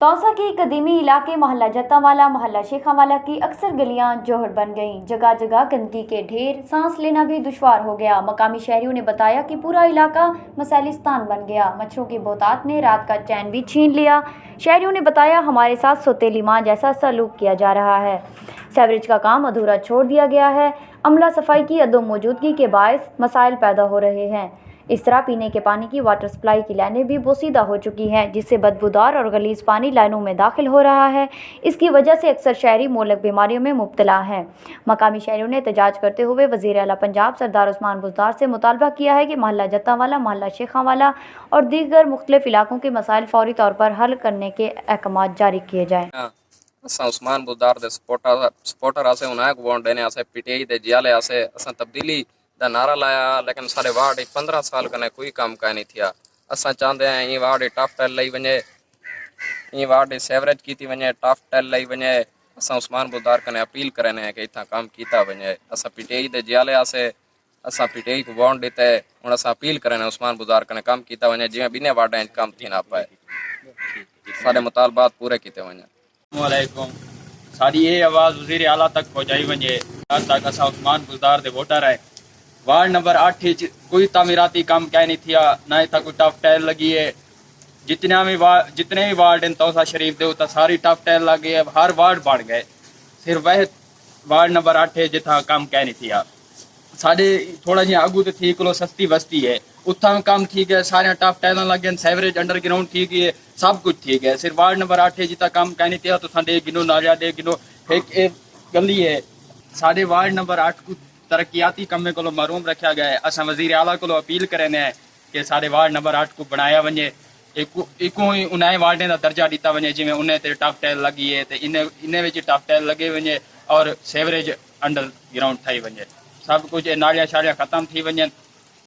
तौसा के कदीमी इलाके मोहल्ला जत्तावाला मोहल्ला शेखावाला की अक्सर गलियां जोहर बन गईं। जगह जगह गंदगी के ढेर, सांस लेना भी दुश्वार हो गया। मकामी शहरियों ने बताया कि पूरा इलाका मसैलिस्तान बन गया। मच्छरों की बहुतात ने रात का चैन भी छीन लिया। शहरियों ने बताया, हमारे साथ सौतेली माँ जैसा सलूक किया जा रहा है। सीवरेज का काम अधूरा छोड़ दिया गया है। अमला सफाई की अदम मौजूदगी के बायस मसाइल पैदा हो रहे हैं। इस तरह पीने के पानी की वाटर सप्लाई की लाइनें भी बोसीदा हो चुकी हैं, जिससे बदबूदार और गलीज पानी लाइनों में दाखिल हो रहा है। इसकी वजह से अक्सर शहरी मोहल्लक बीमारियों में मुब्तला हैं। मकामी शहरियों ने एहतजाज करते हुए वज़ीर आला पंजाब सरदार उस्मान बुज़दार से मुतालबा किया है कि मोहल्ला जत्तावाला, मोहल्ला शेखावाला और दीगर मुख्तलिफ इलाकों के मसाइल फौरी तौर पर हल करने के अहकाम जारी किए जाएँ। असां उस्मान बुज़दार दे सपोर्टर आसे उनायक वोट देने आसे पीटीआई दे जियाले आसे असां तब्दीली दा नारा लाया, लेकिन सारे वार्ड 15 साल कने कोई काम का नहीं थिया। असां चाहते हैं ये वार्ड टॉप टेल लई वने, ये वार्ड सेवरेज की थी वने, टॉप टेल लई वने। असां उस्मान बुज़दार कने अपील करने हैं कि इतना काम कीता वने। असां पीटीआई दे जियाले आसे असां पीटीआई को वोट देते हुण असां अपील करने उस्मान बुज़दार कने काम कीता वने, जिवें बिने वार्ड काम थी ना पाए, सारे मुतालबात पूरे कीते वने। वालेकुम, सारी ये आवाज़ वज़ीर आला तक पहुँचाई वञे तक असां उस्मान बुज़दार दे वोटर है। वार्ड नंबर 8 कोई तामीराती काम क्या नहीं थिया, ना ही था कोई टफ टाइल लगी है। जितने भी वार्ड हैं तौसा शरीफ दे सारी टफ टाइल लगी है, हर वार्ड बढ़ गए। सिर्फ वह वार्ड नंबर 8 है जिथा काम क्या नहीं थिया। साढ़े थोड़ा जिहा अगू तो थी को सस्ती बस्ती है, उत्था काम ठीक है, सारे टफ टाइल लगे, सेवरेज अंडरग्राउंड ठीक है, सब कुछ ठीक है। सिर्फ वार्ड नंबर 8 है जितना काम क्या नहीं थिया। तो साढ़े गिनो नालिया दे गिनो एक गली है। साढ़े वार्ड नंबर 8 को तरक्याती कमे को महरूम रखा गया है। असां वज़ीर आला को अपील करें कि साढ़े वार्ड नंबर 8 को बनाया वने, इको ही उन्हें वार्डे का दर्जा दिता वने, जिमें उन्हें ते टफ टाइल लगी है, इन्हें टफ टाइल लगे वने और सेवरेज अंडर ग्राउंड थी वने, सब कुछ नालिया शालिया खत्म थी वने।